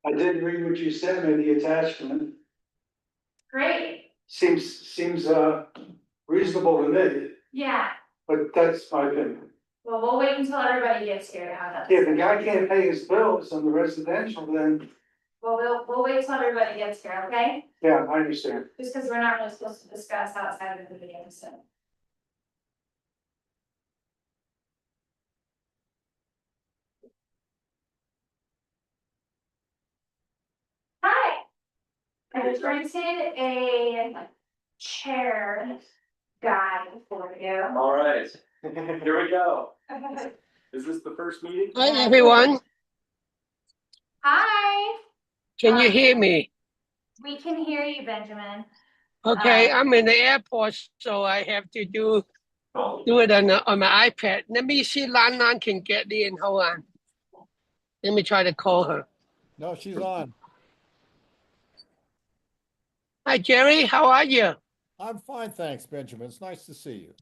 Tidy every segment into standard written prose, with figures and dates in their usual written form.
I did read what you sent me, the attachment. Great, Seems reasonable to me, yeah, but that's my opinion. well, we'll wait until everybody gets here to have that. If the guy can't pay his bills on the residential, then, Well, we'll wait till everybody gets here, okay? yeah, I understand. Just because we're not really supposed to discuss outside of the meeting, so. Hi. I printed a chair guide for you. All right, here we go. Is this the first meeting? Hi, everyone. Hi, Can you hear me? we can hear you, Benjamin. Okay, I'm in the airport, so I have to do it on my iPad. Let me see Lan Lan can get in. Hold on. Let me try to call her. No, she's on. Hi, Jerry. How are you? I'm fine, thanks, Benjamin. It's nice to see you.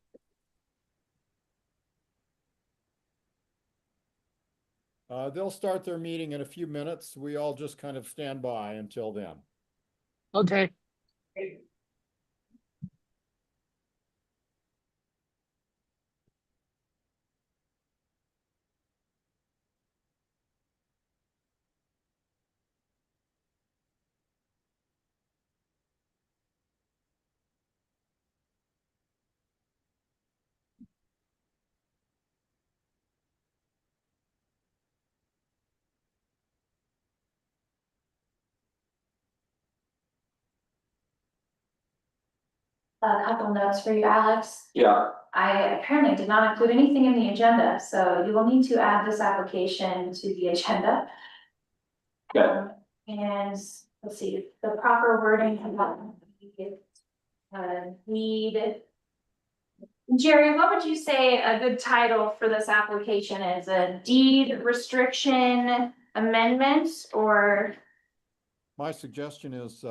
They'll start their meeting in a few minutes. We all just kind of stand by until then. Okay. A couple notes for you, Alex. Yeah, I apparently did not include anything in the agenda, so you will need to add this application to the agenda. okay. And let's see, the proper wording. Need. Jerry, what would you say a good title for this application is? A deed restriction amendment or? My suggestion is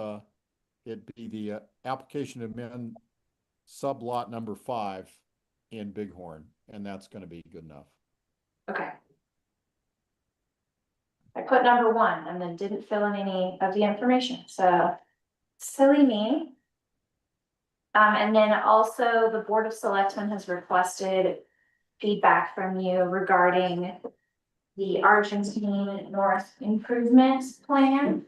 it be the application to amend sublot number 5 in Bighorn, and that's going to be good enough. Okay. I put number 1 and then didn't fill in any of the information, so silly me. And then also the Board of Selectmen has requested feedback from you regarding the Argentine North Improvement Plan,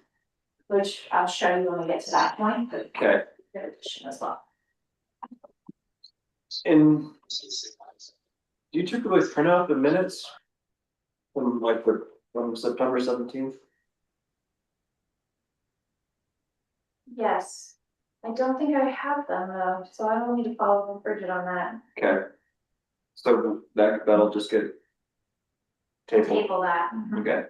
which I'll show you when we get to that point, but Okay, good addition as well. and do you typically print out the minutes from from September 17th? Yes, I don't think I have them though, so I will need to follow up with Bridget on that. Okay. So that'll just get tabled, Table that. okay.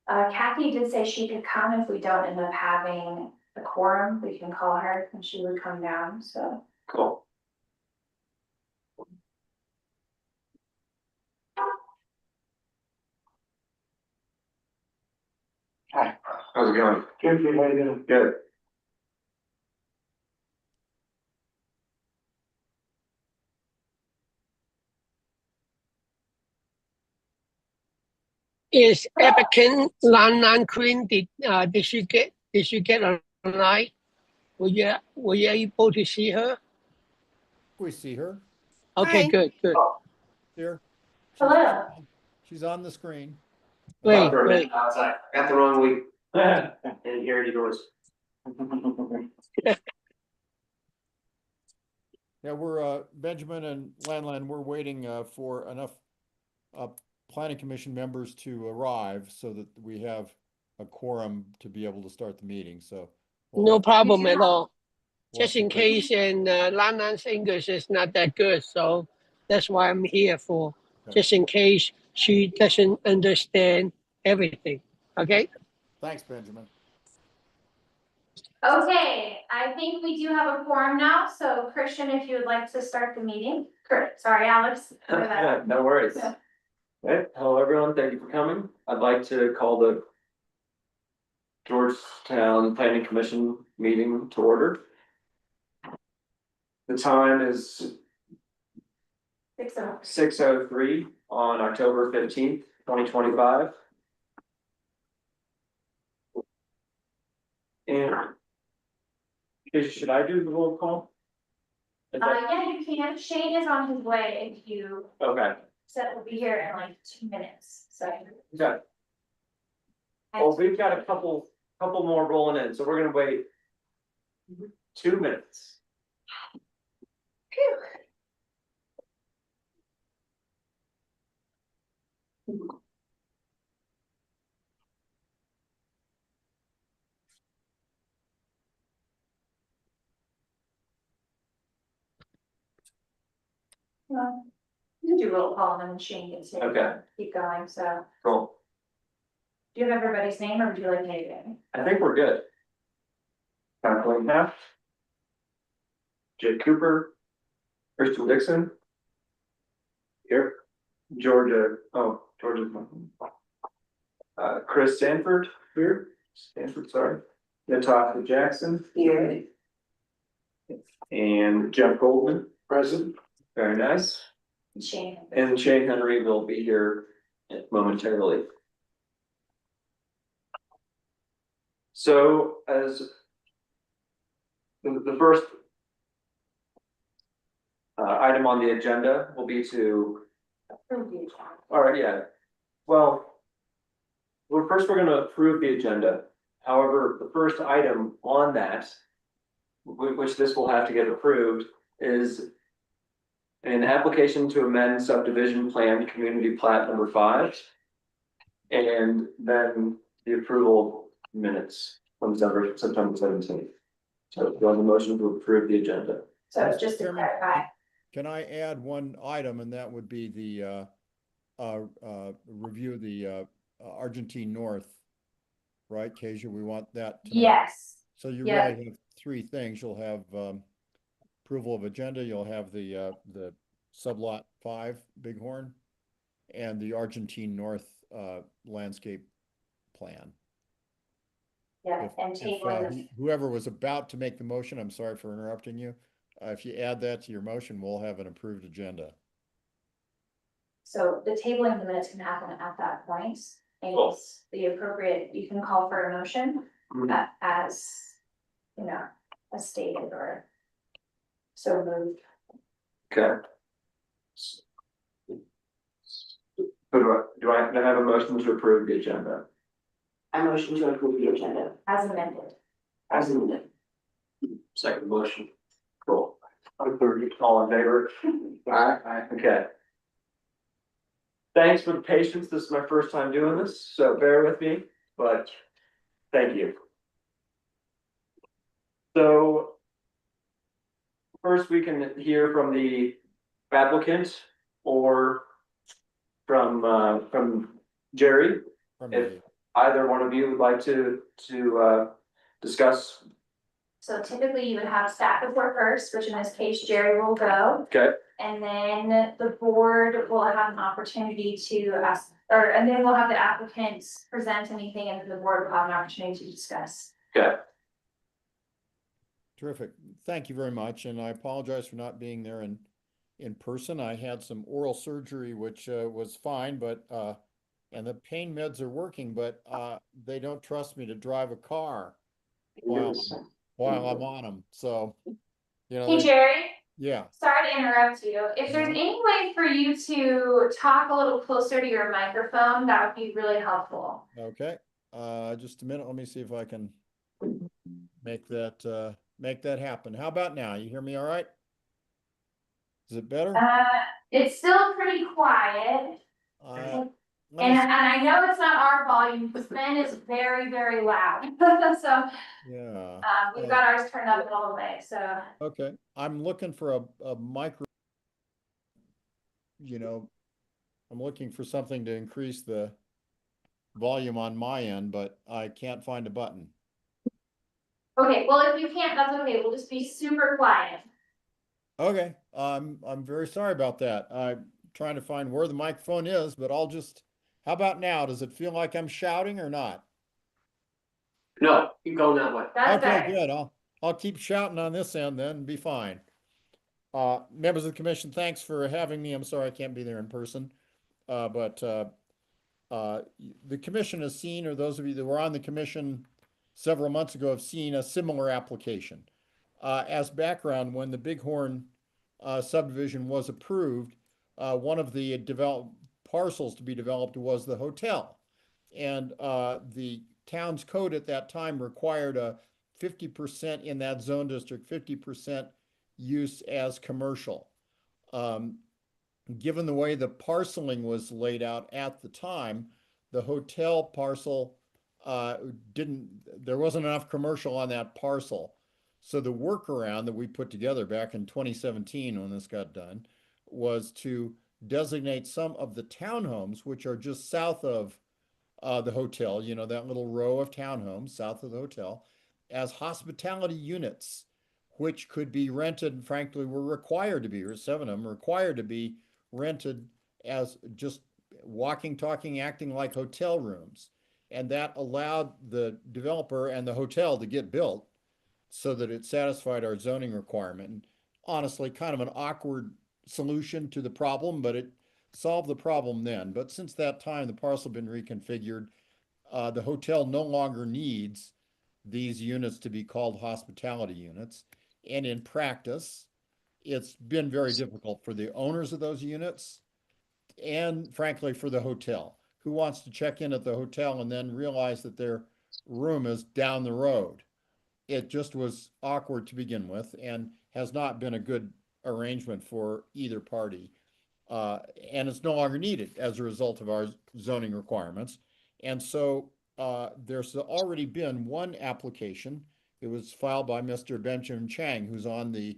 Kathy did say she could come if we don't end up having a quorum, we can call her and she would come down, so. Cool. Hi. How's it going? Good, how you doing? Good. Is applicant Lan Lan Queen? Did she get online? Were you able to see her? We see her Okay, Hi. good. here. Hello. She's on the screen. Great, great. Outside, got the wrong week. And here he goes. Yeah, we're Benjamin and Lan, we're waiting for enough planning commission members to arrive so that we have a quorum to be able to start the meeting. So we'll No have to- problem at all. we'll have Just to in wait. case, and Lan Lan's English is not that good, so that's why I'm here for. Okay. Just in case she doesn't understand everything. Okay. Thanks, Benjamin. Okay, I think we do have a quorum now, so Christian, if you would like to start the meeting. Correct, sorry, Alex. For that. Yeah, no worries. Yeah. Okay, hello, everyone. Thank you for coming. I'd like to call the Georgetown Planning Commission meeting to order. The time is 6:03 on October 15th, 2025. And should I do the roll call? Yeah, you can. Shane is on his way if you Okay, said we'll be here in like 2 minutes, so. okay. Well, we've got a couple more rolling in, so we're gonna wait 2 minutes. Phew. Well, you can do roll call and then Shane gets here. Okay. Keep going, so. Cool. Do you have everybody's name or would you like me to? I think we're good. Kathleen Heft. Jake Cooper. Crystal Dixon. Here. Georgia's Chris Stanford here. Sorry. Natasha Jackson. Here. And Jeff Goldman. Present. Very nice. Shane. And Shane Henry will be here momentarily. So as the first item on the agenda will be to, all right, yeah. Well, we're gonna approve the agenda. However, the first item on that, which this will have to get approved, is an application to amend subdivision plan community plat number 5. And then the approval minutes from September 17th. So do you want the motion to approve the agenda? So just to clarify, Can I add one item, and that would be the review of the Argentine North, right, Kezia? We want that tonight. yes, So you yeah. really have 3 things. You'll have approval of agenda, you'll have the sublot 5 Bighorn, and the Argentine North landscape plan. yeah, If- and if, tabling Whoever was about to make the motion, I'm sorry for interrupting you. If you add that to your motion, we'll have an approved agenda. so the tabling of the minutes can happen at that point. And Cool. the appropriate, you can call for a motion as, as stated or so moved. Okay. So do I have a motion to approve the agenda? I motion to approve the agenda As amended. as amended. Second motion. Cool. All in favor? Aye. Okay. Thanks for the patience. This is my first time doing this, so bear with me, but thank you. So first we can hear from the applicant or from Jerry. From If the- either one of you would like to discuss. So typically you would have staff report first, which in this case Jerry will go. Okay. And then the board will have an opportunity to ask, and then we'll have the applicants present anything and the board will have an opportunity to discuss. Okay. Terrific. Thank you very much, and I apologize for not being there in person. I had some oral surgery, which was fine, but and the pain meds are working, but they don't trust me to drive a car while I'm on them. So, Hey Jerry, yeah. sorry to interrupt you. If there's any way for you to talk a little closer to your microphone, that would be really helpful. Okay. Just a minute. Let me see if I can make that happen. How about now? You hear me all right? Is it better? It's still pretty quiet. Let me And I know it's not our volume, because Ben is very, very loud, so, yeah. we've got ours turned up all the way, so. Okay, I'm looking for a micro. I'm looking for something to increase the volume on my end, but I can't find a button. Okay, well, if you can't, that's okay, we'll just be super quiet. Okay, I'm very sorry about that. I'm trying to find where the microphone is, but how about now? Does it feel like I'm shouting or not? No, keep going that way. That's Okay, better. good. I'll keep shouting on this end then, and be fine. Members of the commission, thanks for having me. I'm sorry I can't be there in person. But the commission has seen, or those of you that were on the commission several months ago have seen a similar application. As background, when the Bighorn subdivision was approved, one of the developed parcels to be developed was the hotel. And the town's code at that time required a 50% in that zone district, 50% use as commercial. Given the way the parceling was laid out at the time, the hotel parcel there wasn't enough commercial on that parcel. So the workaround that we put together back in 2017 when this got done was to designate some of the townhomes, which are just south of the hotel, you know, that little row of townhomes south of the hotel, as hospitality units, which could be rented, and frankly, were required to be, or 7 of them required to be rented as just walking, talking, acting like hotel rooms. And that allowed the developer and the hotel to get built so that it satisfied our zoning requirement. And honestly, kind of an awkward solution to the problem, but it solved the problem then. But since that time, the parcel been reconfigured. The hotel no longer needs these units to be called hospitality units. And in practice, it's been very difficult for the owners of those units and frankly for the hotel. Who wants to check in at the hotel and then realize that their room is down the road? It just was awkward to begin with and has not been a good arrangement for either party. And it's no longer needed as a result of our zoning requirements. And so there's already been one application. It was filed by Mr. Benjamin Chang, who's on the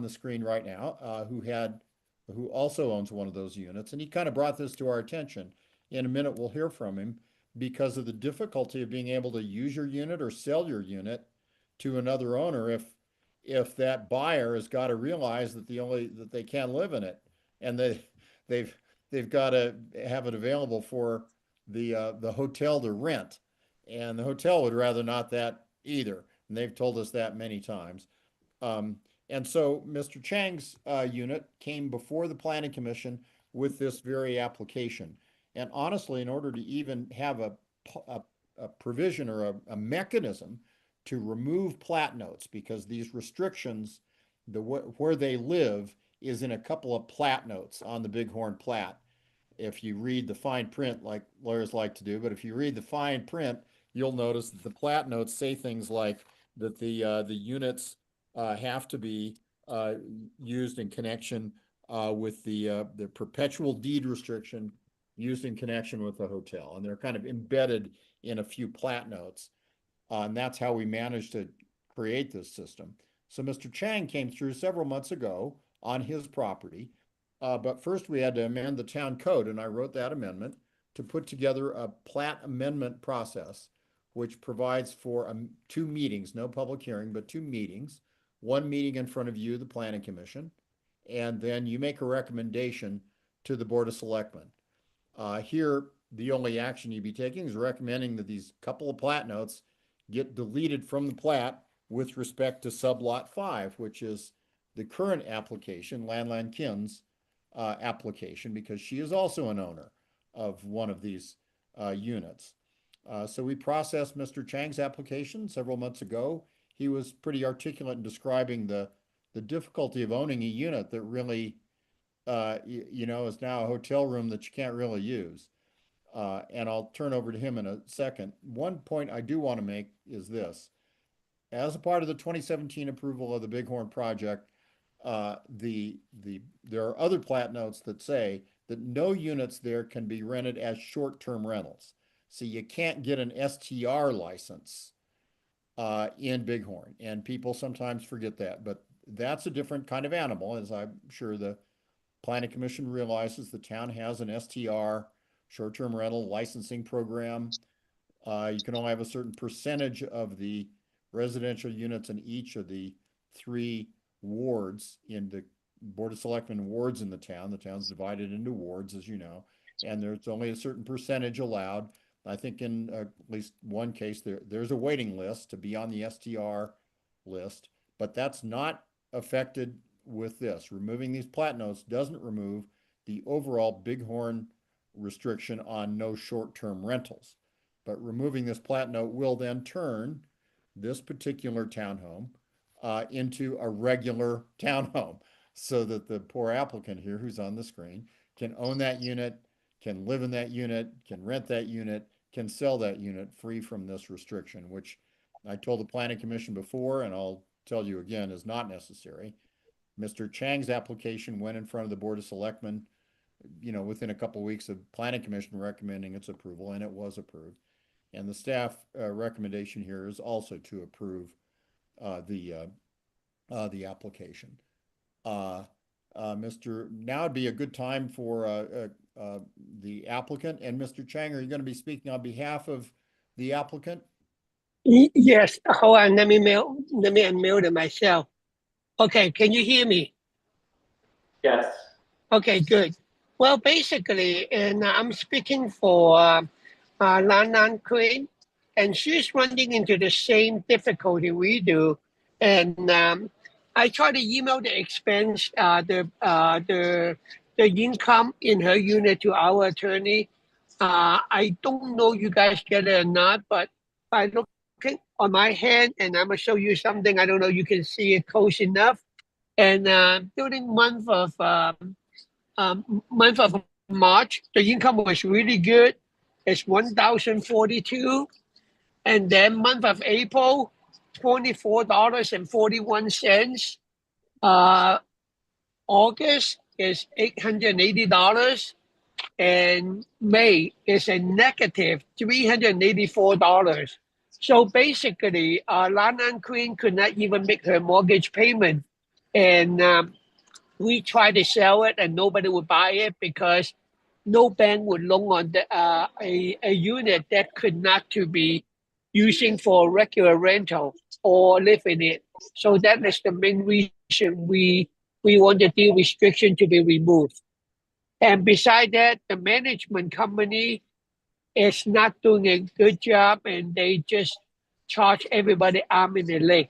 screen right now, who also owns one of those units. And he kind of brought this to our attention. In a minute, we'll hear from him because of the difficulty of being able to use your unit or sell your unit to another owner if that buyer has got to realize that that they can't live in it, and they've got to have it available for the hotel to rent, and the hotel would rather not that either, and they've told us that many times. And so Mr. Chang's unit came before the Planning Commission with this very application. And honestly, in order to even have a provision or a mechanism to remove plat notes, because these restrictions, where they live is in a couple of plat notes on the Bighorn plat. If you read the fine print, like lawyers like to do, but if you read the fine print, you'll notice that the plat notes say things like that the units have to be used in connection with the perpetual deed restriction used in connection with the hotel. And they're kind of embedded in a few plat notes. And that's how we managed to create this system. So Mr. Chang came through several months ago on his property. But first we had to amend the town code, and I wrote that amendment to put together a plat amendment process, which provides for 2 meetings, no public hearing, but 2 meetings. 1 meeting in front of you, the Planning Commission, and then you make a recommendation to the Board of Selectmen. Here, the only action you'd be taking is recommending that these couple of plat notes get deleted from the plat with respect to sublot 5, which is the current application, Landland Kin's application, because she is also an owner of one of these units. So we processed Mr. Chang's application several months ago. He was pretty articulate in describing the difficulty of owning a unit that really, is now a hotel room that you can't really use. And I'll turn over to him in a second. One point I do want to make is this. As a part of the 2017 approval of the Bighorn project, there are other plat notes that say that no units there can be rented as short-term rentals. So you can't get an STR license in Bighorn, and people sometimes forget that, but that's a different kind of animal, as I'm sure the Planning Commission realizes. The town has an STR, short-term rental licensing program. You can only have a certain percentage of the residential units in each of the 3 wards in Board of Selectmen wards in the town. The town's divided into wards, as you know, and there's only a certain percentage allowed. I think in at least one case, there's a waiting list to be on the STR list, but that's not affected with this. Removing these plat notes doesn't remove the overall Bighorn restriction on no short-term rentals. But removing this plat note will then turn this particular townhome into a regular townhome, so that the poor applicant here who's on the screen can own that unit, can live in that unit, can rent that unit, can sell that unit free from this restriction, which I told the Planning Commission before, and I'll tell you again, is not necessary. Mr. Chang's application went in front of the Board of Selectmen, within a couple of weeks of Planning Commission recommending its approval, and it was approved. And the staff recommendation here is also to approve the application. Now would be a good time for the applicant. And Mr. Chang, are you going to be speaking on behalf of the applicant? Yes, hold on, let me unmute it myself. Okay, can you hear me? Yes. Okay, good. Well, basically, and I'm speaking for Lan Lan Queen, and she's running into the same difficulty we do. And I try to email the expense, the income in her unit to our attorney. I don't know you guys get it or not, but by looking on my hand, and I'm gonna show you something. I don't know you can see it close enough. And during month of March, the income was really good. It's 1,042, and then month of April, $24.41. August is $880, and May is a negative $384. So basically, Lan Lan Queen could not even make her mortgage payment, and we tried to sell it, and nobody would buy it because no bank would loan on a unit that could not to be using for regular rental or live in it. So that is the main reason we want the deed restriction to be removed. And beside that, the management company is not doing a good job, and they just charge everybody arm and a leg.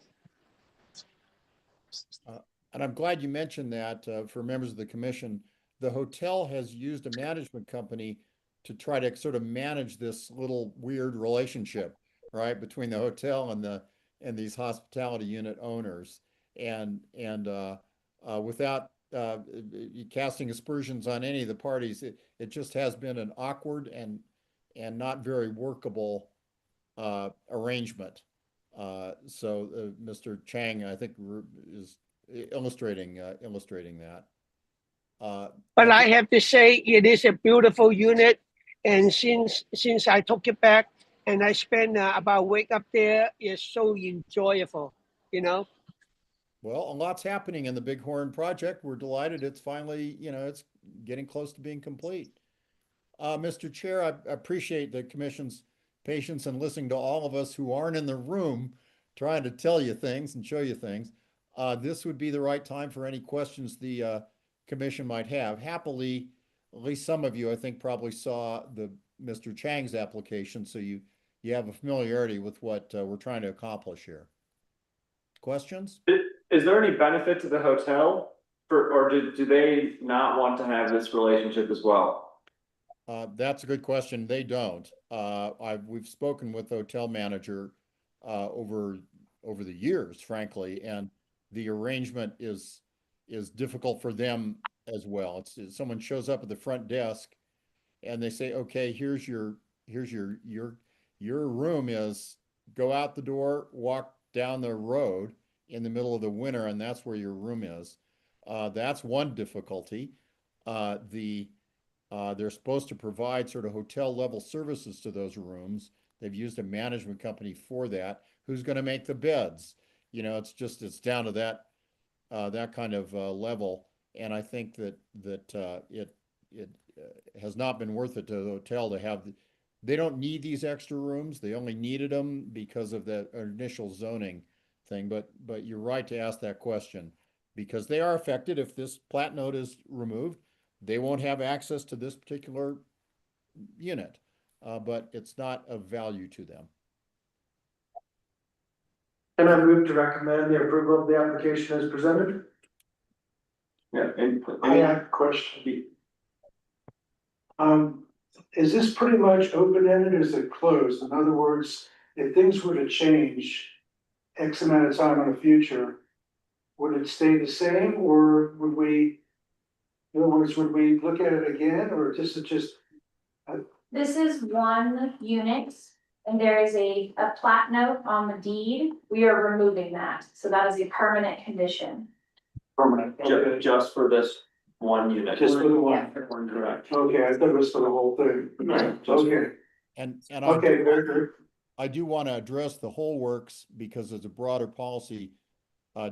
And I'm glad you mentioned that for members of the commission. The hotel has used a management company to try to sort of manage this little weird relationship, right, between the hotel and these hospitality unit owners, and without casting aspersions on any of the parties, it just has been an awkward and not very workable arrangement. So Mr. Chang, I think, is illustrating that. But I have to say, it is a beautiful unit, and since I took it back and I spent about a week up there, it's so enjoyable, Well, a lot's happening in the Bighorn project. We're delighted it's finally, it's getting close to being complete. Mr. Chair, I appreciate the commission's patience in listening to all of us who aren't in the room trying to tell you things and show you things. This would be the right time for any questions the commission might have. Happily, at least some of you, I think, probably saw Mr. Chang's application, so you have a familiarity with what we're trying to accomplish here. Questions? Is there any benefit to the hotel or do they not want to have this relationship as well? That's a good question. They don't. We've spoken with the hotel manager over the years, frankly, and the arrangement is difficult for them as well. It's someone shows up at the front desk and they say, okay, here's your room is, go out the door, walk down the road in the middle of the winter, and that's where your room is. That's one difficulty. They're supposed to provide sort of hotel level services to those rooms. They've used a management company for that. Who's going to make the beds? It's down to that kind of level. And I think that it has not been worth it to the hotel to have. They don't need these extra rooms. They only needed them because of the initial zoning thing. But you're right to ask that question, because they are affected. If this plat note is removed, they won't have access to this particular unit, but it's not of value to them. And I move to recommend the approval of the application as presented. Yeah, and I have a question. Is this pretty much open-ended or is it closed? In other words, if things were to change X amount of time in the future, would it stay the same or would we, in other words, would we look at it again or this is just, This is one unit and there is a plat note on the deed. We are removing that. So that is a permanent condition. permanent? Okay. just for this one unit. Just for the one? Correct. Okay, I thought it was for the whole thing. Right. Okay, And okay, very good. I do want to address the whole works because it's a broader policy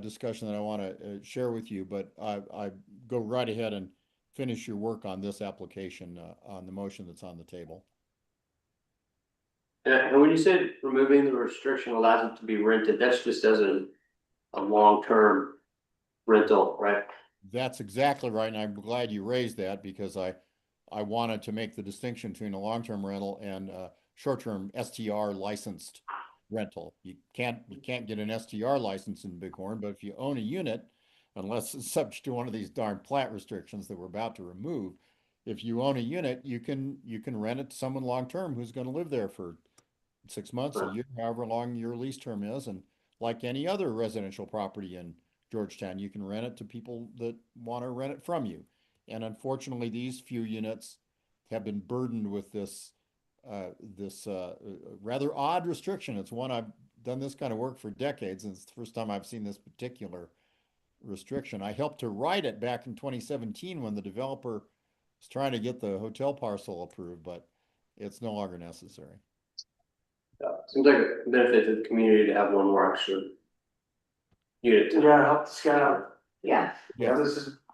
discussion that I want to share with you, but I go right ahead and finish your work on this application on the motion that's on the table. And when you said removing the restriction allows it to be rented, that's just as a long-term rental, right? That's exactly right, and I'm glad you raised that because I wanted to make the distinction between a long-term rental and short-term STR licensed rental. You can't get an STR license in Bighorn, but if you own a unit, unless it's subject to one of these darn plat restrictions that we're about to remove, if you own a unit, you can rent it to someone long-term who's going to live there for 6 months, a year, however long your lease term is, and like any other residential property in Georgetown, you can rent it to people that want to rent it from you. And unfortunately, these few units have been burdened with this rather odd restriction. It's one I've done this kind of work for decades, and it's the first time I've seen this particular restriction. I helped to write it back in 2017 when the developer was trying to get the hotel parcel approved, but it's no longer necessary. Seems like a benefit to the community to have one more extra unit. Yeah, help the scout. Yeah, Yeah.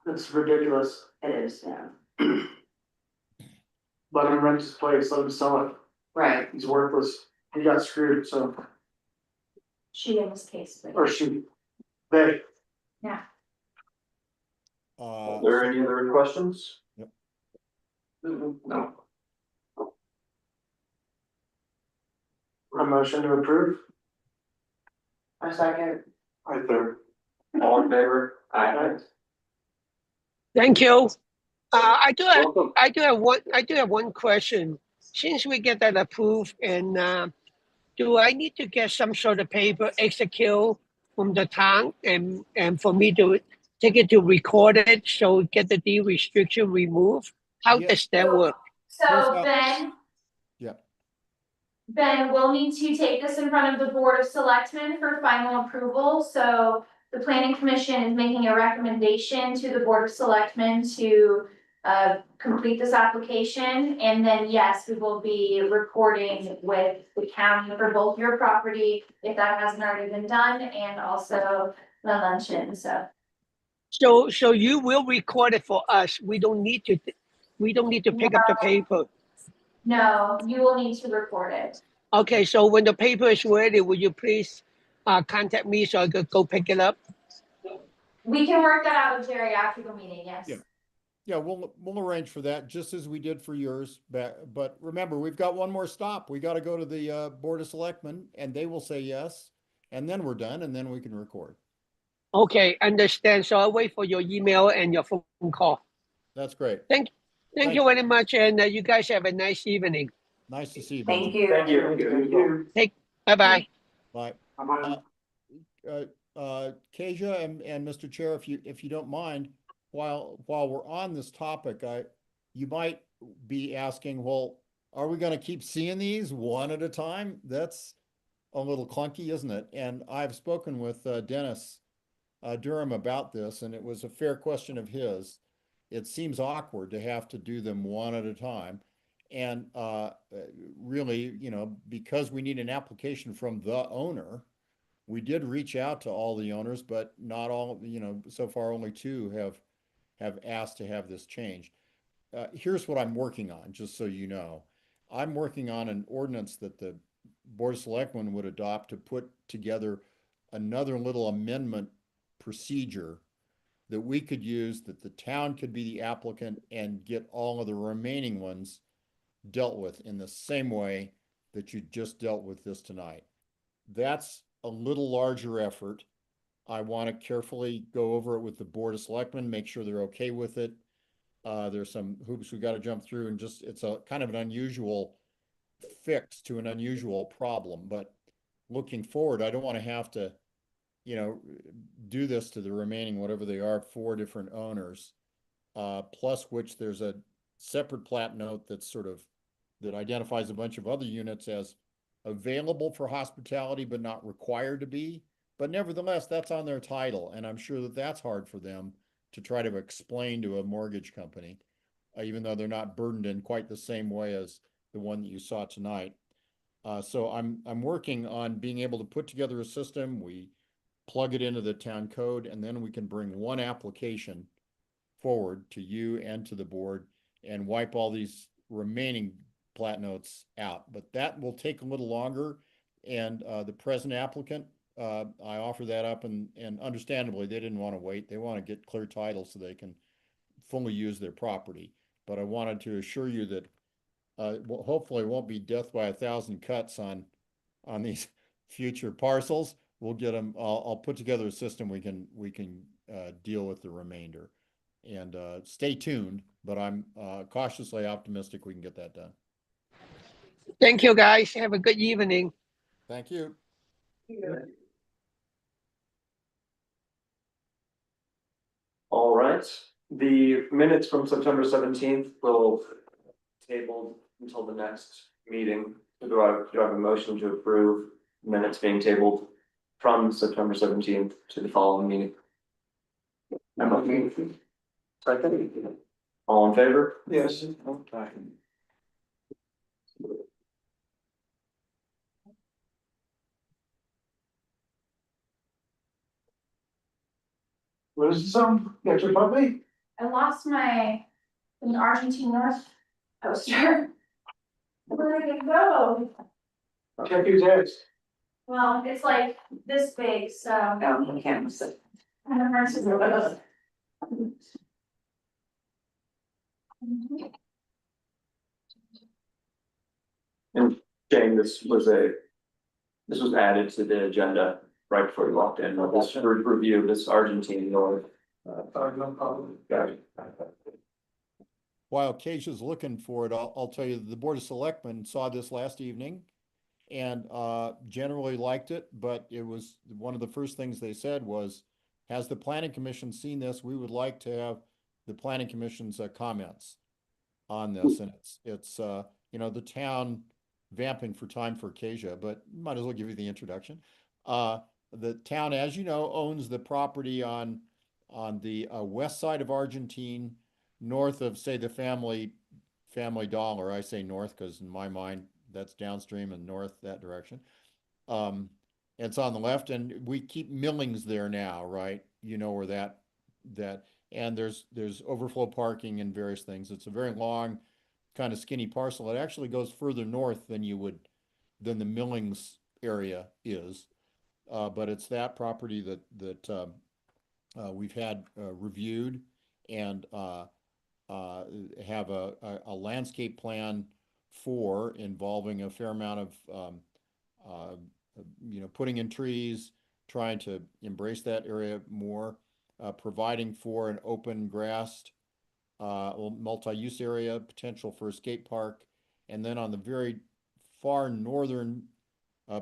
It's ridiculous. it is, yeah, Let him rent his place, let him sell it. right. He's worthless. He got screwed, so, She in this case. but- or she, they. Are there any other questions? No. A motion to approve? A second. I third. All in favor? Aye. Thank you. I do Welcome. have one question. Since we get that approved and, do I need to get some sort of paper execute from the town and for me to take it to record it, so get the deed restriction removed? How Yeah. does that work? So Here's how- Ben. Yeah. Ben, we'll need to take this in front of the Board of Selectmen for final approval, so the Planning Commission is making a recommendation to the Board of Selectmen to complete this application, and then, yes, we will be recording with the county for both your property, if that hasn't already been done, and also the luncheon, so. So you will record it for us. We don't need to pick up the paper. No, you will need to record it. Okay, so when the paper is ready, will you please contact me so I could go pick it up? We can work that out with Jerry after the meeting, yes. Yeah. Yeah, we'll arrange for that, just as we did for yours back. But remember, we've got one more stop. We got to go to the Board of Selectmen, and they will say yes, and then we're done, and then we can record. Okay, understand. So I'll wait for your email and your phone call. That's great. Thank you very much, and you guys have a nice evening. Nice to see you. Thank Benjamin. you. Thank you. Bye-bye. Bye. Bye-bye. Kasia and Mr. Chair, if you don't mind, while we're on this topic, you might be asking, well, are we going to keep seeing these one at a time? That's a little clunky, isn't it? And I've spoken with Dennis Durham about this, and it was a fair question of his. It seems awkward to have to do them one at a time. And really, because we need an application from the owner, we did reach out to all the owners, but not all, so far only 2 have asked to have this changed. Here's what I'm working on, just so you know. I'm working on an ordinance that the Board of Selectmen would adopt to put together another little amendment procedure that we could use, that the town could be the applicant and get all of the remaining ones dealt with in the same way that you just dealt with this tonight. That's a little larger effort. I want to carefully go over it with the Board of Selectmen, make sure they're okay with it. There's some hoops we got to jump through, and just, it's a kind of an unusual fix to an unusual problem, but looking forward, I don't want to have to, do this to the remaining, whatever they are, 4 different owners. Plus which there's a separate plat note that's that identifies a bunch of other units as available for hospitality, but not required to be. But nevertheless, that's on their title, and I'm sure that that's hard for them to try to explain to a mortgage company, even though they're not burdened in quite the same way as the one that you saw tonight. So I'm working on being able to put together a system. We plug it into the town code, and then we can bring one application forward to you and to the board and wipe all these remaining plat notes out. But that will take a little longer. And the present applicant, I offer that up, and understandably, they didn't want to wait. They want to get clear title so they can fully use their property. But I wanted to assure you that hopefully it won't be death by 1,000 cuts on these future parcels. We'll get them. I'll put together a system we can deal with the remainder, and stay tuned. But I'm cautiously optimistic we can get that done. Thank you, guys. Have a good evening. Thank you. All right, the minutes from September 17th will tabled until the next meeting. Do I have a motion to approve minutes being tabled from September 17th to the following meeting? Second. All in favor? Yes. Okay. What is some, got your puppy? I lost my Argentine North poster. Where did it go? Check your text. Well, it's like this big, so. Oh, can't miss it. I don't know where to And Jane, this was added to the agenda right before you walked in, this review, this Argentine North. No problem. Got it. While Keisha's looking for it, I'll tell you, the Board of Selectmen saw this last evening and generally liked it, but it was one of the first things they said was, has the Planning Commission seen this? We would like to have the Planning Commission's comments on this. And it's the town vamping for time for Keisha, but might as well give you the introduction. The town, as you know, owns the property on the west side of Argentine, north of, say, the Family Dollar. I say north because in my mind that's downstream and north that direction. It's on the left, and we keep millings there now, right? You know where that and there's overflow parking and various things. It's a very long, kind of skinny parcel. It actually goes further north than the millings area is. But it's that property that we've had reviewed and have a landscape plan for, involving a fair amount of putting in trees, trying to embrace that area more, providing for an open grassed multi-use area, potential for a skate park, and then on the very far northern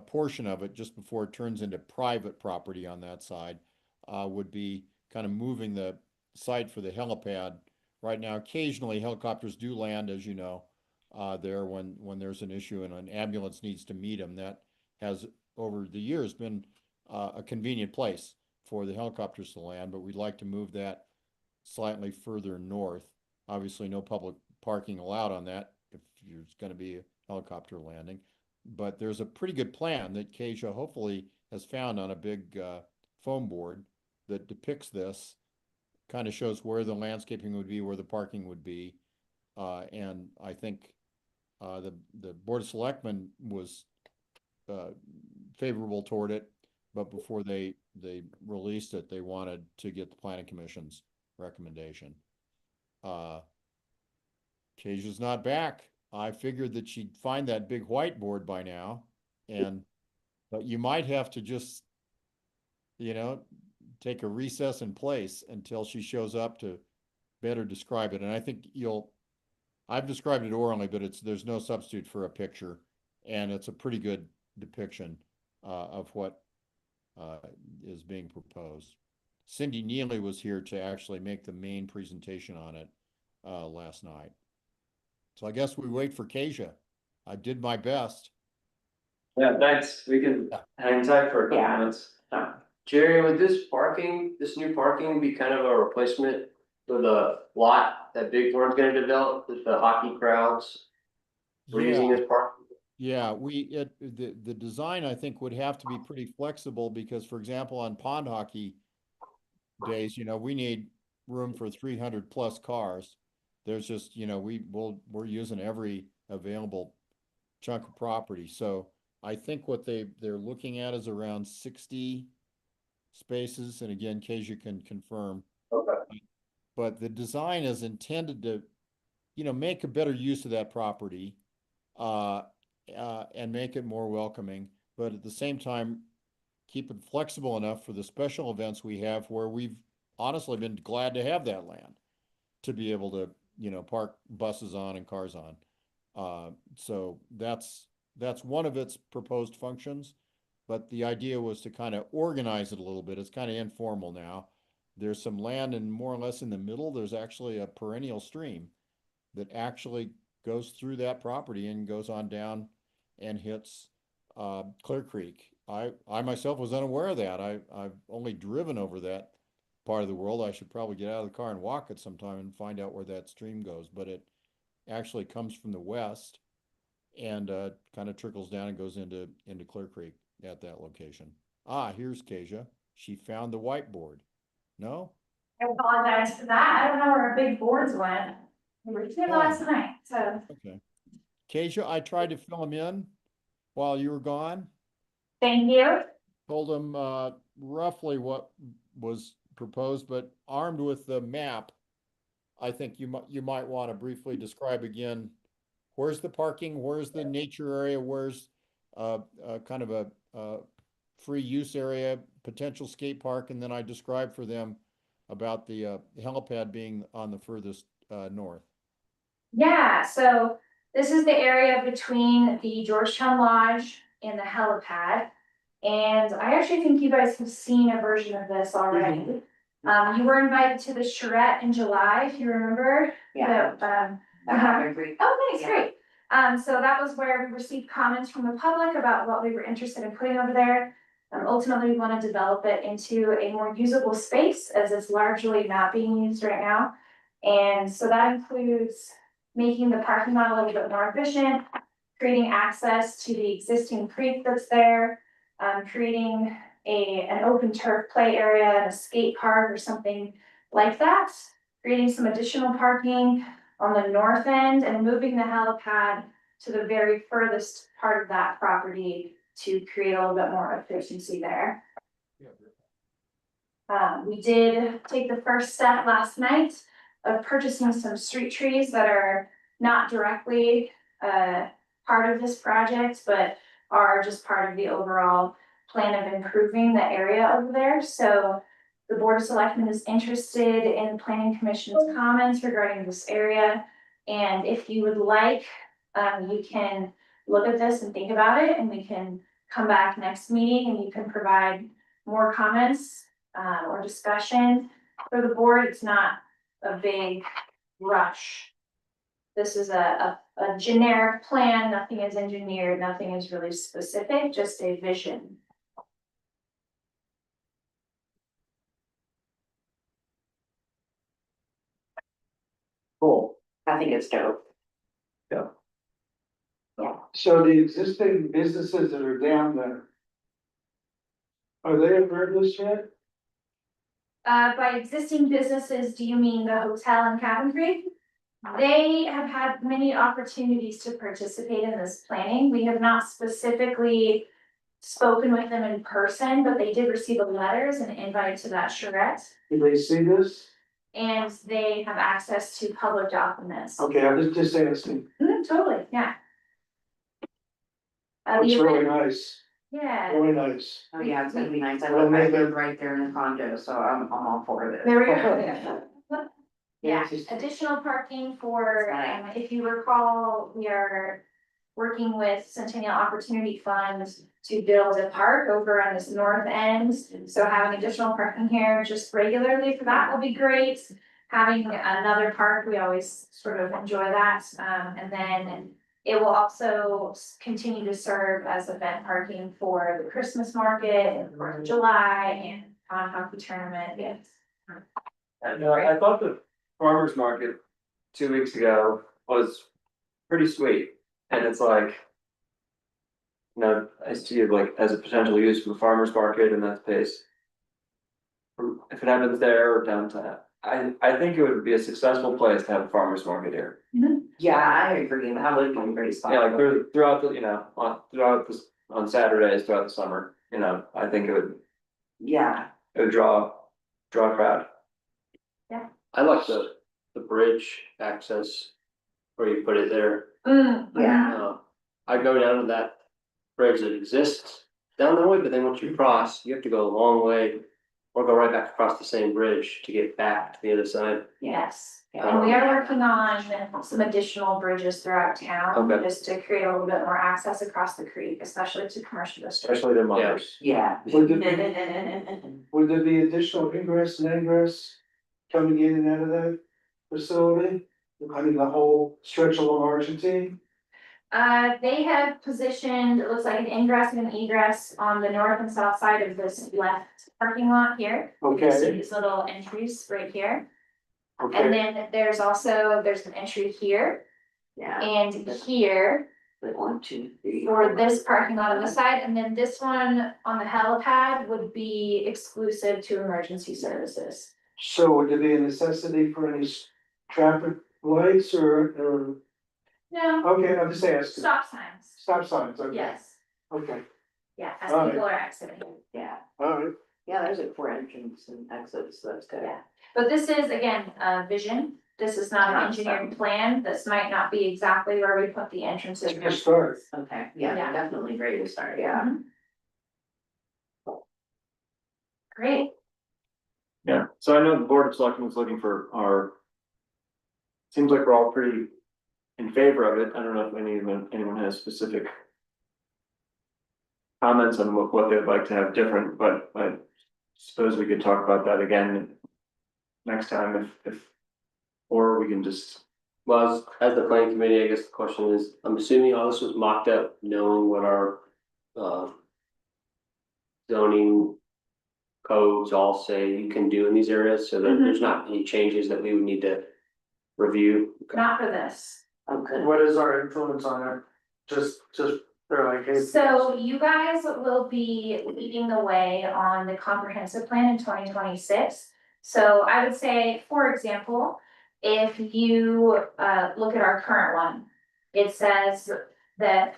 portion of it, just before it turns into private property on that side, would be kind of moving the site for the helipad. Right now, occasionally helicopters do land, as you know, there when there's an issue and an ambulance needs to meet them. That has, over the years, been a convenient place for the helicopters to land, but we'd like to move that slightly further north. Obviously, no public parking allowed on that if there's going to be a helicopter landing. But there's a pretty good plan that Keisha hopefully has found on a big foam board that depicts this, kind of shows where the landscaping would be, where the parking would be. And I think the Board of Selectmen was favorable toward it. but before they released it, they wanted to get the planning commission's recommendation. Keisha's not back. I figured that she'd find that big whiteboard by now, but you might have to just, take a recess in place until she shows up to better describe it. And I think I've described it orally, but there's no substitute for a picture, and it's a pretty good depiction of what is being proposed. Cindy Neely was here to actually make the main presentation on it last night. So I guess we wait for Keisha. I did my best. Yeah, thanks. We can hang tight for a couple Yeah. minutes. Jerry, would this new parking be kind of a replacement for the lot that Big Horn's gonna develop, that the hockey crowds were using as parking? Yeah, the design, I think, would have to be pretty flexible because, for example, on pond hockey days, we need room for 300 plus cars. There's just, we're using every available chunk of property. So I think what they're looking at is around 60 spaces. And again, Keisha can confirm. Okay. But the design is intended to, make a better use of that property. And make it more welcoming, but at the same time, keep it flexible enough for the special events we have where we've honestly been glad to have that land to be able to, park buses on and cars on. So that's one of its proposed functions, but the idea was to kind of organize it a little bit. It's kind of informal now. There's some land and more or less in the middle, there's actually a perennial stream that actually goes through that property and goes on down and hits Clear Creek. I myself was unaware of that. I've only driven over that part of the world. I should probably get out of the car and walk it sometime and find out where that stream goes. But it actually comes from the west and kind of trickles down and goes into Clear Creek at that location. Here's Keisha. She found the whiteboard. No? I apologize for that. I don't know where our big boards went. We were here last night, so Okay. Keisha, I tried to fill them in while you were gone. thank you. Told them roughly what was proposed, but armed with the map, I think you might want to briefly describe again, where's the parking, where's the nature area, where's kind of a free use area, potential skate park, and then I described for them about the helipad being on the furthest north. Yeah, so this is the area between the Georgetown Lodge and the helipad. And I actually think you guys have seen a version of this already. You were invited to the charrette in July, if you remember. Yeah. Oh, nice, great. So that was where we received comments from the public about what we were interested in putting over there. Ultimately, we want to develop it into a more usable space as it's largely not being used right now. And so that includes making the parking lot a little bit more efficient, creating access to the existing creek that's there, creating an open turf play area, and a skate park or something like that, creating some additional parking on the north end and moving the helipad to the very furthest part of that property to create a little bit more efficiency there. We did take the first step last night of purchasing some street trees that are not directly part of this project, but are just part of the overall plan of improving the area over there. So the Board of Selectmen is interested in the Planning Commission's comments regarding this area. And if you would like, you can look at this and think about it, and we can come back next meeting and you can provide more comments or discussion. For the board, it's not a big rush. This is a generic plan, nothing is engineered, nothing is really specific, just a vision. Cool. I think it's dope. So the existing businesses that are down there, are they impervious yet? By existing businesses, do you mean the hotel in Cabin Creek? They have had many opportunities to participate in this planning. We have not specifically spoken with them in person, but they did receive the letters and invite to that charrette. Did they see this? And they have access to public documents. Okay, I'm just asking. Totally, yeah. The It's really event- nice, Yeah, really nice. Oh, yeah, it's gonna be nice. I Well, live right there in the condo, so I'm all for it. there we go. Yeah, It's just- additional parking for, Right. if you recall, we are working with Centennial Opportunity Fund to build a park over on this north end. So having additional parking here just regularly for that will be great. Having another park, we always sort of enjoy that. And then it will also continue to serve as event parking for the Christmas market and Fourth of July and hockey tournament, yes. No, I thought the farmer's market 2 weeks ago was pretty sweet, and it's like. You know, I see it like as a potential use for the farmer's market in that space. If it happens there or downtown, I think it would be a successful place to have a farmer's market here. Yeah, I agree. That would be a great spot. Yeah, like throughout the, you know, throughout this, on Saturdays, throughout the summer, you know, I think it Yeah, would draw a crowd. I like the bridge access where you put it there. yeah. I go down to that bridge that exists down the way, but then once you cross, you have to go a long way. Or go right back across the same bridge to get back to the other side. Yes, and we are working on some additional bridges throughout town, Okay. just to create a little bit more access across the creek, especially to commercial districts. Especially the mothers. Yeah. Would there be additional ingress and egress coming in and out of that facility? I mean, the whole stretch along Argentine? They have positioned, it looks like an ingress and an egress on the north and south side of this left parking lot here. You see Okay, these little entries right here, and okay, then there's an entry here Yeah, and here like 1, 2, 3. for this parking lot on the side, and then this one on the helipad would be exclusive to emergency services. so would there be a necessity for any traffic lights or, No, okay, I'm just asking. stop signs, Stop signs, okay. yes, Okay, yeah, as Alright. people are exiting. Yeah, alright, yeah, there's like 4 entrances and exits, so that's good. Yeah. But this is, again, a vision, this is not an engineered plan, this might not be exactly where we put the entrances. it's a good start. Okay, yeah, Yeah. definitely great to start, yeah. Great, Yeah, so I know the Board of Selectmen is looking for our. Seems like we're all pretty in favor of it. I don't know if anyone has specific. Comments on what they'd like to have different, but I suppose we could talk about that again. Next time if. Or we can just, Well, as the planning committee, I guess the question is, I'm assuming all this was mocked up, knowing what our, zoning codes all say you can do in these areas, so that Mhm. there's not any changes that we would need to review. not for this. Oh, good. What is our influence on it? Just, they're like, hey. So you guys will be leading the way on the comprehensive plan in 2026. So I would say, for example, if you look at our current one, it says that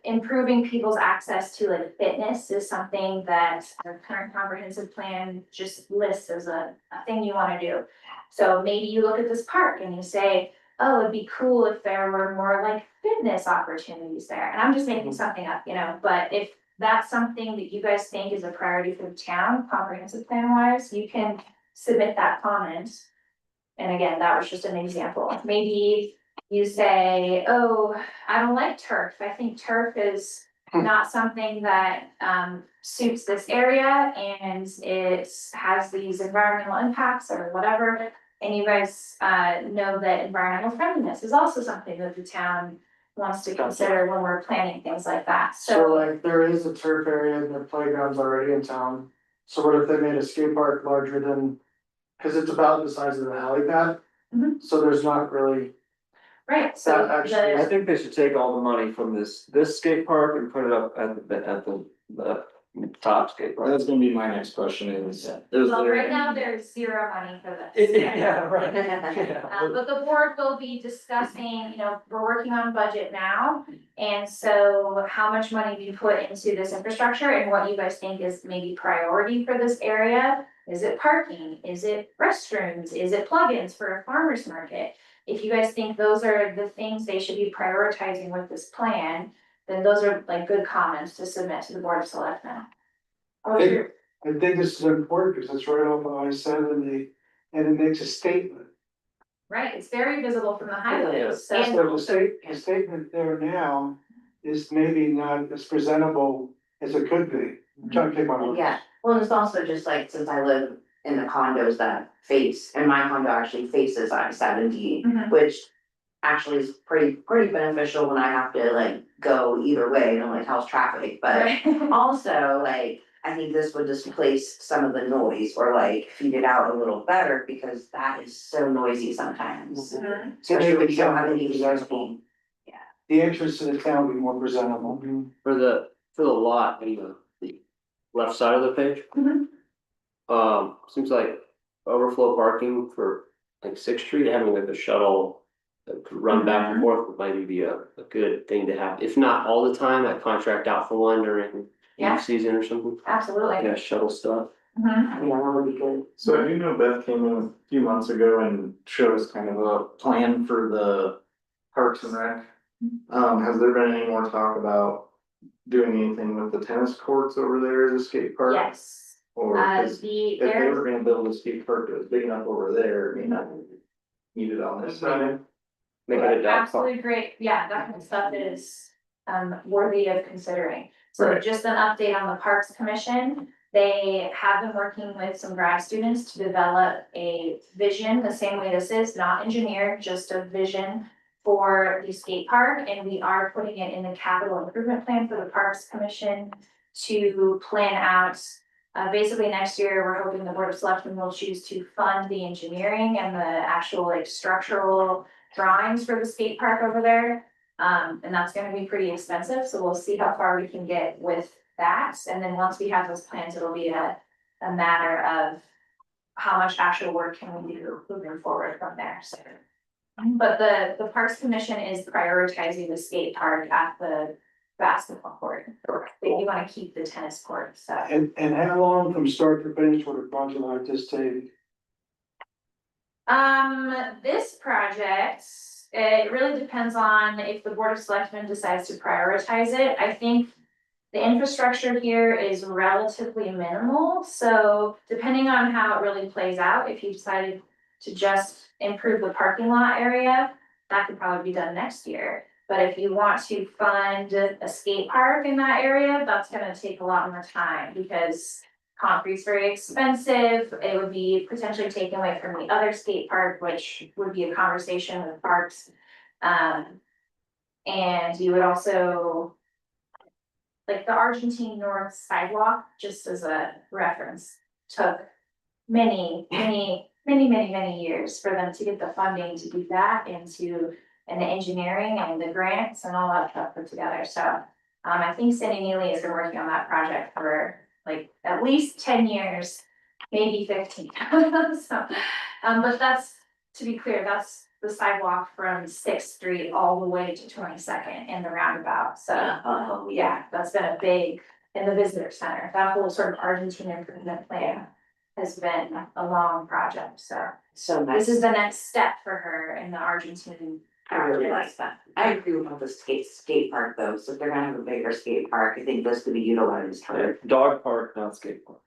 improving people's access to like fitness is something that our current comprehensive plan just lists as a thing you wanna do. So maybe you look at this park and you say, oh, it'd be cool if there were more like fitness opportunities there. And I'm just making something up, you know, but if that's something that you guys think is a priority for the town, comprehensive plan wise, you can submit that comment. And again, that was just an example. Maybe you say, oh, I don't like turf. I think turf is not something that suits this area and it has these environmental impacts or whatever. And you guys know that environmental friendliness is also something that the town wants to consider when we're planning things like that. So So like there is a turf area and the playground's already in town. So what if they made a skate park larger than, cause it's about the size of the alley pad? Mhm. So there's not really, right, so That actually- I the, think they should take all the money from this skate park and put it up at the top skate park. That's gonna be my next question is, is Well, there? right now, there's zero money for this. Yeah, right. Yeah. But the board will be discussing, you know, we're working on budget now. And so how much money we put into this infrastructure and what you guys think is maybe priority for this area? Is it parking? Is it restrooms? Is it plugins for a farmer's market? If you guys think those are the things they should be prioritizing with this plan, then those are like good comments to submit to the Board of Selectmen. Oh, Hey. sure. I think this is important because it's right off of I-70 and it makes a statement. Right, it's very visible from the highway, Yeah. so. So the statement there now is maybe not as presentable as it could be. I'm trying to take my words. Yeah, well, it's also just like, since I live in the condos that face, and my condo actually faces I-70, Mhm. which actually is pretty beneficial when I have to like go either way, and like how's traffic, but Right. also like, I think this would displace some of the noise or like feed it out a little better, because that is so noisy sometimes. Mhm. Especially when you don't have any. Presentable. The entrance to the town will be more presentable. For the lot in the left side of the page. Mhm. Seems like overflow parking for like Sixth Street, having like a shuttle that could run back and forth would maybe be a good thing to have. If not all the time, I contract out for one during Yeah. peak season or something. Absolutely. Yeah, shuttle stuff. Mhm. Yeah, that would be good. So I do know Beth came in a few months ago and showed us kind of a plan for the Parks and Rec. Has there been any more talk about doing anything with the tennis courts over there as a skate park? Yes, Or, 'cause the, if they there's, were gonna build a skate park that was big enough over there, I mean, I need it on this side. Make it a dog park. absolutely great, yeah, that kind of stuff is, worthy of considering. So Right. just an update on the Parks Commission, they have been working with some grad students to develop a vision, the same way this is, not engineered, just a vision for the skate park, and we are putting it in the capital improvement plan for the Parks Commission to plan out. Basically next year, we're hoping the Board of Selectmen will choose to fund the engineering and the actual like structural drawings for the skate park over there. And that's gonna be pretty expensive, so we'll see how far we can get with that. And then once we have those plans, it'll be a matter of how much actual work can we do moving forward from there, so. But the Parks Commission is prioritizing the skate park at the basketball court. They do wanna keep the tennis court, so. And how long from start to finish would a project like this take? This project, it really depends on if the Board of Selectmen decides to prioritize it. I think the infrastructure here is relatively minimal, so depending on how it really plays out, if you decided to just improve the parking lot area, that could probably be done next year. But if you want to fund a skate park in that area, that's gonna take a lot more time because concrete's very expensive. It would be potentially taken away from the other skate park, which would be a conversation with parks. And you would also, like the Argentine North sidewalk, just as a reference, took many years for them to get the funding to do that and the engineering and the grants and all that stuff put together. So I think Cindy Neely has been working on that project for like at least 10 years, maybe 15. So, but that's, to be clear, that's the sidewalk from Sixth Street all the way to 22nd in the roundabout. So yeah, that's been a big, in the visitor center, that whole sort of Argentine improvement plan has been a long project, so. So nice. This is the next step for her in the Argentine. I really like that. I agree with the skate park though, so if they're gonna have a bigger skate park, I think this could be utilized for. Dog park, not skate park.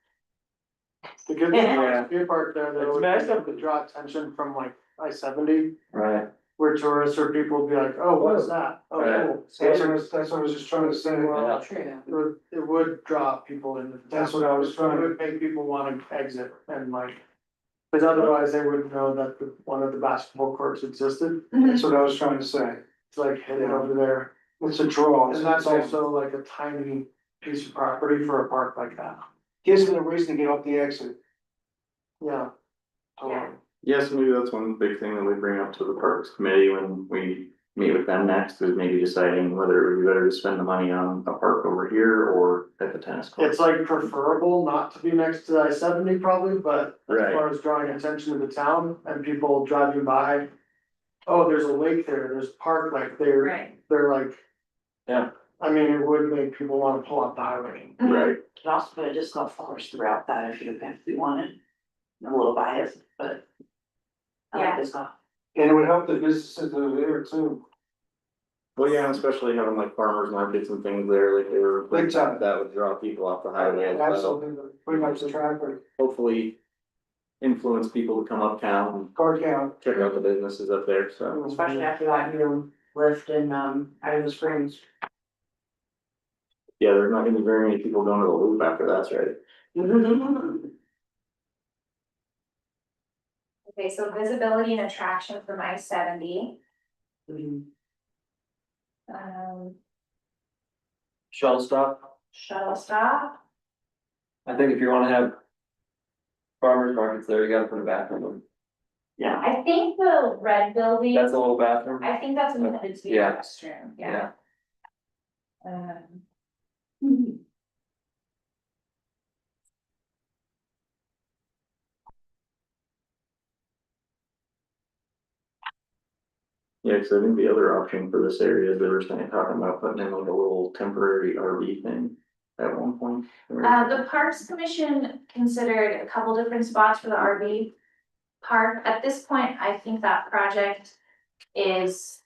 The good thing Yeah. about skate park there, though, It's would messed be up. to draw attention from like I-70, Right. where tourists or people would be like, oh, what is that? Oh, Right. cool. That's what I was just trying to say. Yeah. True. It would draw people in. That's what I was trying It to- would make people wanna exit and like, because otherwise they wouldn't know that one of the basketball courts existed. That's what I was trying to say. It's like hidden over there. It's a draw. And that's also like a tiny piece of property for a park like that. Gives them a reason to get off the exit. Yeah. Yeah. Yes, maybe that's one big thing that we bring up to the Parks Committee when we meet with them next, is maybe deciding whether we better spend the money on a park over here or at the tennis court. It's like preferable not to be next to I-70 probably, but as Right. far as drawing attention to the town and people driving by. Oh, there's a lake there, there's a park, like they're like. Yeah. I mean, it would make people wanna pull off the highway. Right. Could also put a disc golf course throughout that if you wanted. I'm a little biased, but. I like Yeah. disc golf. And it would help the businesses that are there too. Well, yeah, especially having like farmers markets and things there, like they were. Big time. That would draw people off the highway as well. Absolutely, pretty much the traffic, Hopefully influence people to come uptown and car count. check out the businesses up there, so. Especially after that new lift in, Idaho Springs. Yeah, there's not gonna be very many people going to the loop after that's right. Okay, so visibility and attraction from I-70. Shuttle stop, Shuttle stop. I think if you wanna have farmers markets there, you gotta put a bathroom in. I think the red building, That's a little bathroom. I think that's intended to be a Yeah. restroom, yeah. Yeah, cause I think the other option for this area, they were saying, talking about putting in like a little temporary RV thing at one point. The Parks Commission considered a couple different spots for the RV park. At this point, I think that project is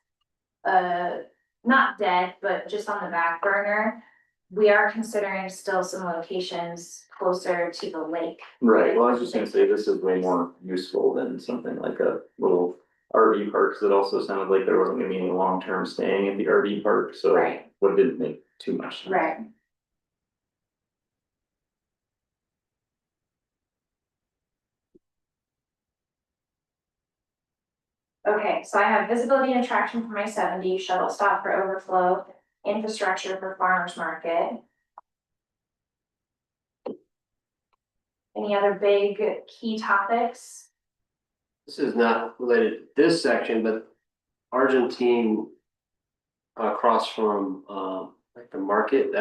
not dead, but just on the back burner. We are considering still some locations closer to the lake. Right, well, I was just gonna say, this is way more useful than something like a little RV park, cause it also sounded like there wasn't gonna be any long-term staying at the RV park, so. Right. What didn't make too much sense. Right. Okay, so I have visibility and attraction for my 70, shuttle stop for overflow, infrastructure for farmers market. Any other big key topics? This is not related to this section, but Argentine. Across from, like the market,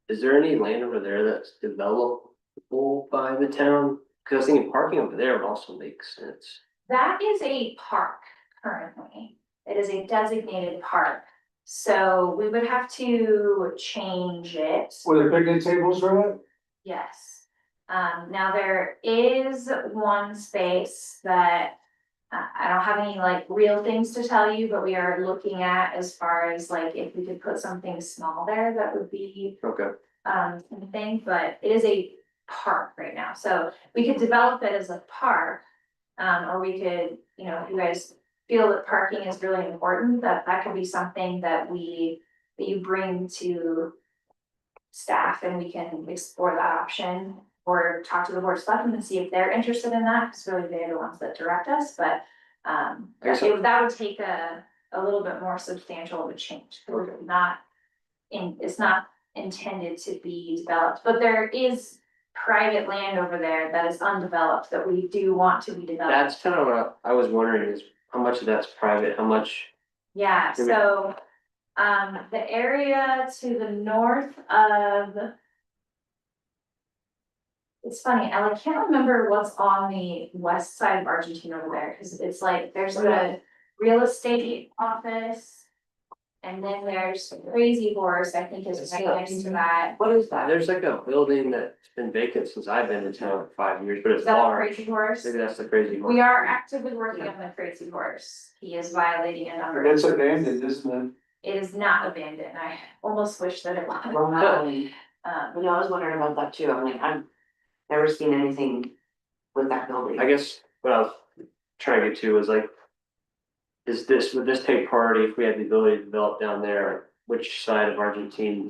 is there any land over there that's developable by the town? Cause I was thinking parking over there would also make sense. That is a park currently. It is a designated park. So we would have to change it. Were there picnic tables for it? Yes. Now there is one space that I don't have any like real things to tell you, but we are looking at as far as like if we could put something small there, that would be Okay. something, but it is a park right now. So we could develop it as a park. Or we could, you know, if you guys feel that parking is really important, that could be something that you bring to staff and we can explore that option. Or talk to the board of selectmen and see if they're interested in that, because really they're the ones that direct us, but guess so. that would take a little bit more substantial of a change. Because it's not intended to be developed, but there is private land over there that is undeveloped that we do want to be developed. That's kind of what I was wondering is how much of that's private, how much, Yeah, so the area to the north of. It's funny, I can't remember what's on the west side of Argentina over there, cause it's like, there's a real estate office. And then there's Crazy Horse, I think is right next to that. What is that? there's like a building that's been vacant since I've been in town for 5 years, but Is it's that the large. Crazy Horse? Maybe that's the crazy one. We are actively working on the Crazy Horse. He is violating a number. It's abandoned, isn't It is not abandoned. I almost wish that it was. Well, not only, Um, I was wondering about that too, I'm like, I've never seen anything with that building. I guess what I was trying to get to is like. Would this take priority if we had the ability to develop down there, like which side of Argentina?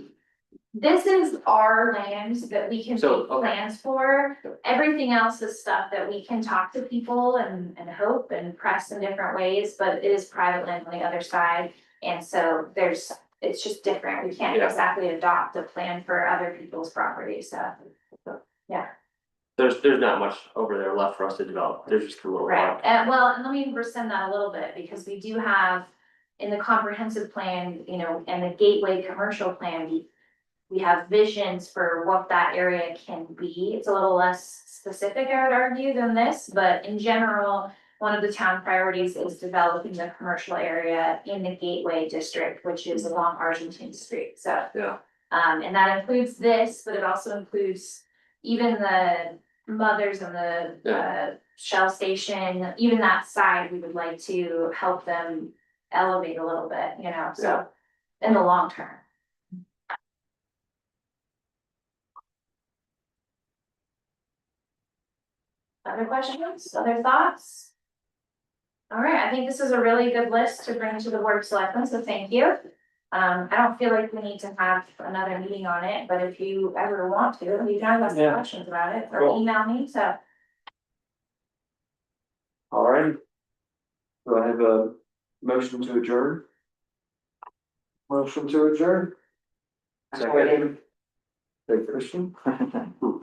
This is our land that we can So, make okay. plans for. Everything else is stuff that we can talk to people and hope and press in different ways, but it is private land on the other side. And so it's just different. We can't Yeah. exactly adopt a plan for other people's property, so. Yeah, There's not much over there left for us to develop, there's just a little right. park. And let me rescind that a little bit because we do have in the comprehensive plan, you know, and the gateway commercial plan, we have visions for what that area can be. It's a little less specific, I would argue, than this, but in general, one of the town priorities is developing the commercial area in the gateway district, which is along Argentine Street, so. Yeah. And that includes this, but it also includes even the mothers and the Shell station, even that side, we would like to help them elevate a little bit, you know, so in the long term. Other questions, other thoughts? All right, I think this is a really good list to bring to the board of selectmen, so thank you. I don't feel like we need to have another meeting on it, but if you ever want to, you can ask Yeah. questions about it or Cool. email me, so. All right. Do I have a motion to adjourn? Motion to adjourn. Second. Big Christian.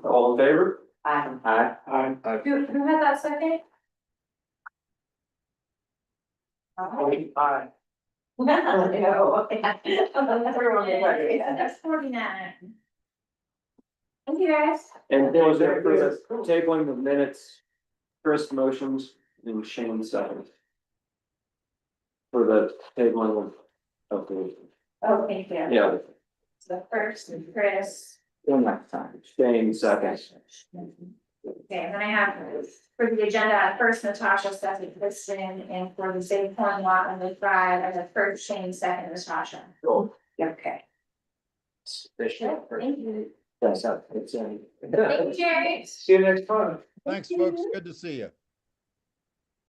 All in favor? I Aye. Who had that second? Aye. No. That's 49. Thank you, guys. And was there for the tabling the minutes, Chris motions and Shane seconds. For the tabling of the, Oh, thank you. yeah, So first, Chris. next time, Shane seconds. Okay, and then I have for the agenda, first Natasha, second Kristen, and for the same point lot on the drive, I have first Shane, second Natasha. Cool. Okay. Thank you. That's up. It's Thank you, Jerry. See you next time. Thanks, folks. Good to see you.